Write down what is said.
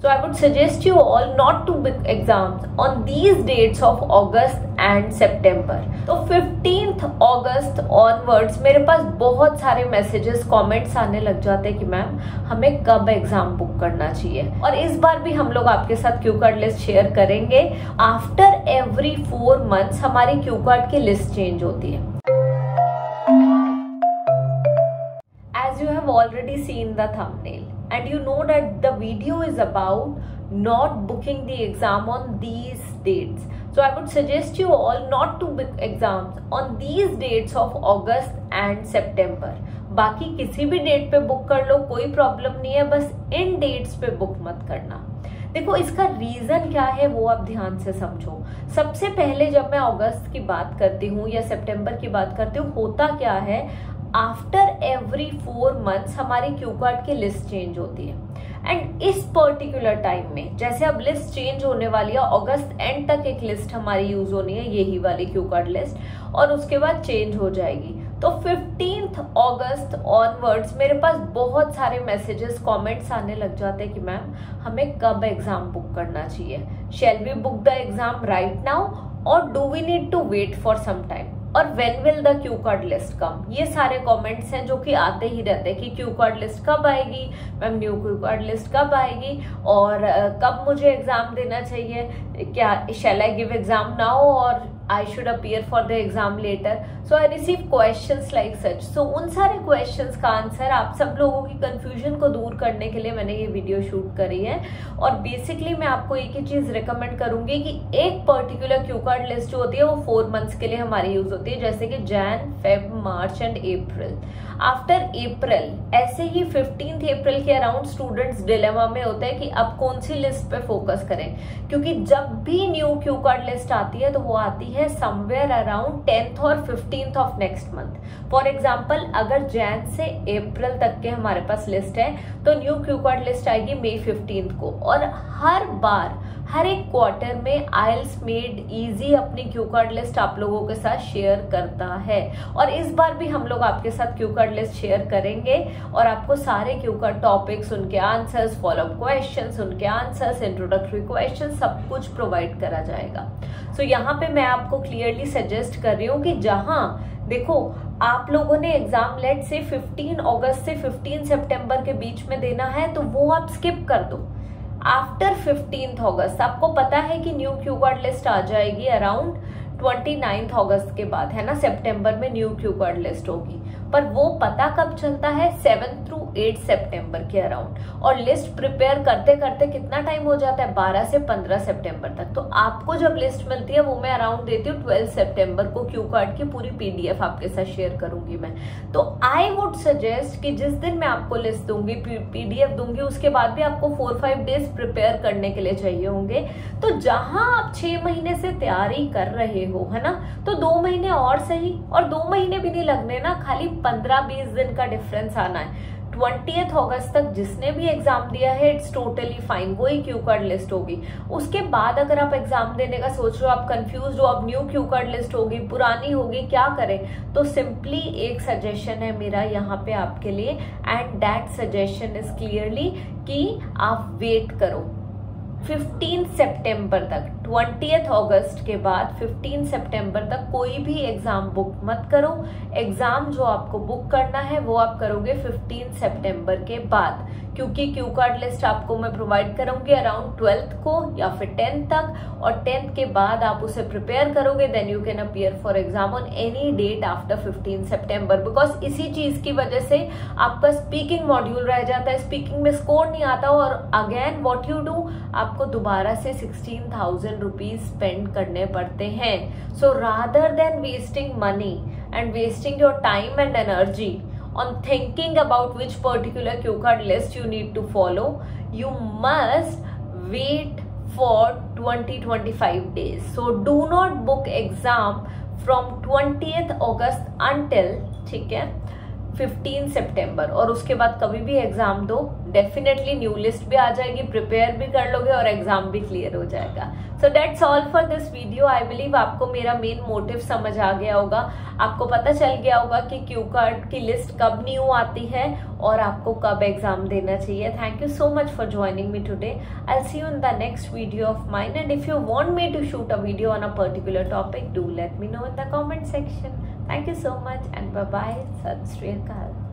So I would suggest you all not to book exams on these dates of August and September. तो 15th August onwards मेरे पास बहुत सारे messages comments आने लग जाते हैं कि मैम हमें कब एग्जाम बुक करना चाहिए, और इस बार भी हम लोग आपके साथ क्यू कार्ड लिस्ट शेयर करेंगे। आफ्टर एवरी 4 months हमारी क्यू कार्ड की लिस्ट चेंज होती है। As you have already seen the thumbnail and you know that the video is about not booking the exam on these dates. So I would suggest you all not to book exams on these dates of August and September. बाकी किसी भी date पे book कर लो, कोई problem नहीं है, बस इन dates पे बुक मत करना। देखो इसका रीजन क्या है वो आप ध्यान से समझो। सबसे पहले जब मैं अगस्त की बात करती हूँ या सितंबर की बात करती हूँ, होता क्या है, आफ्टर एवरी 4 months हमारी क्यू कार्ड की लिस्ट चेंज होती है। एंड इस पर्टिकुलर टाइम में जैसे अब लिस्ट चेंज होने वाली है, अगस्त एंड तक एक लिस्ट हमारी यूज होनी है, यही वाली क्यू कार्ड लिस्ट, और उसके बाद चेंज हो जाएगी। तो 15th August ऑनवर्ड्स मेरे पास बहुत सारे मैसेजेस कमेंट्स आने लग जाते हैं कि मैम हमें कब एग्जाम बुक करना चाहिए, shall we book the exam right now और do we need to wait for some time, और when will the queue card list come. ये सारे कमेंट्स हैं जो कि आते ही रहते हैं कि क्यू कार्ड लिस्ट कब आएगी ma'am, new Q card list कब आएगी, और कब मुझे एग्जाम देना चाहिए, क्या शैल आई गिव एग्जाम नाउ और I should appear for the exam later. So I receive questions like such. So उन सारे questions का आंसर आप सब लोगों की confusion को दूर करने के लिए मैंने ये वीडियो शूट करी है। और बेसिकली मैं आपको एक ही चीज रिकमेंड करूंगी कि एक पर्टिकुलर क्यू कार्ड लिस्ट जो होती है वो 4 months के लिए हमारी यूज होती है, जैसे कि Jain, Feb, March and April. After अप्रैल ऐसे ही 15th अप्रैल के अराउंड स्टूडेंट्स डिलेमा में होता है कि अब कौन सी लिस्ट पे फोकस करें, क्योंकि जब भी न्यू क्यू कार्ड लिस्ट आती है तो वो आती है समवेयर अराउंड 10th और 15th of next month. For example अगर जैन से अप्रैल तक के हमारे पास लिस्ट है तो न्यू क्यू कार्ड लिस्ट आएगी मई 15th को। और हर बार हर एक क्वार्टर में आइल्स मेड इजी अपनी क्यू कार्ड लिस्ट आप लोगों के साथ शेयर करता है, और इस बार भी हम लोग आपके साथ क्यू कार्ड लिस्ट शेयर करेंगे और आपको सारे क्यू कार्ड टॉपिक्स, उनके आंसर्स, फॉलोअप क्वेश्चंस, उनके आंसर्स, इंट्रोडक्टरी क्वेश्चन सब कुछ प्रोवाइड करा जाएगा। सो यहाँ पे मैं आपको क्लियरली सजेस्ट कर रही हूँ कि जहाँ देखो आप लोगों ने एग्जाम लेट से 15 अगस्त से 15 सितंबर के बीच में देना है तो वो आप स्किप कर दो। आफ्टर 15th अगस्त आपको पता है कि न्यू क्यू कार्ड लिस्ट आ जाएगी अराउंड 29th अगस्त के बाद, है ना, सितंबर में न्यू क्यू कार्ड लिस्ट होगी, पर वो पता कब चलता है 7 through 8 सितंबर के अराउंड। और लिस्ट प्रिपेयर करते करते कितना टाइम हो जाता है, 12 से 15 सितंबर तक। तो आपको जब लिस्ट मिलती है वो मैं अराउंड देती हूँ 12 सितंबर को, क्यू कार्ड की पूरी पीडीएफ आपके साथ शेयर करूंगी मैं। तो आई वुड सजेस्ट कि जिस दिन मैं आपको लिस्ट दूंगी, पीडीएफ दूंगी, उसके बाद भी आपको 4-5 डेज प्रिपेयर करने के लिए चाहिए होंगे। तो जहां आप 6 महीने से तैयारी कर रहे हो, है ना, तो 2 महीने और सही, और 2 महीने भी नहीं लगने ना, खाली 15-20 दिन का डिफरेंस आना है। 20th अगस्त तक जिसने भी एग्जाम दिया है इट्स टोटली फाइन, वही क्यू कार्ड लिस्ट होगी। उसके बाद अगर आप एग्जाम देने का सोच रहे हो, आप कंफ्यूज हो, अब न्यू क्यू कार्ड लिस्ट होगी, पुरानी होगी, क्या करें, तो सिंपली एक सजेशन है मेरा यहाँ पे आपके लिए, and that suggestion is clearly कि आप वेट करो 15 सितंबर तक। 20th अगस्त के बाद 15 सितंबर तक कोई भी एग्जाम बुक मत करो। एग्जाम जो आपको बुक करना है वो आप करोगे 15 सितंबर के बाद, क्योंकि क्यू कार्ड लिस्ट आपको मैं प्रोवाइड करूंगी अराउंड 12th को या फिर 10th तक, और 10th के बाद आप उसे प्रिपेयर करोगे, then you can appear for exam on any date after 15 सितंबर। बिकॉज इसी चीज की वजह से आपका स्पीकिंग मॉड्यूल रह जाता है, स्पीकिंग में स्कोर नहीं आता, और अगेन व्हाट यू डू, आपको दोबारा से 16,000 रुपीज स्पेंड करने पड़ते हैं। So rather than wasting money and wasting your time and energy on thinking about which particular cue card list you need to follow, you must wait for 20-25 days. So do not book exam from 20th August until, ठीक है, 15 सितंबर, और उसके बाद कभी भी exam दो, definitely new list भी आ जाएगी, प्रिपेयर भी कर लोगे और एग्जाम भी क्लियर हो जाएगा। So that's all for this video. I believe आपको मेरा मेन मोटिव समझ आ गया होगा, आपको पता चल गया होगा कि क्यू कार्ड की लिस्ट कब न्यू आती है और आपको कब एग्जाम देना चाहिए. Thank you so much for joining me today. I'll see you in the next video of mine, and if you want me to shoot a video on a particular topic, do let me know in the comment section. Thank you so much, and bye bye. Sat Sri Akal.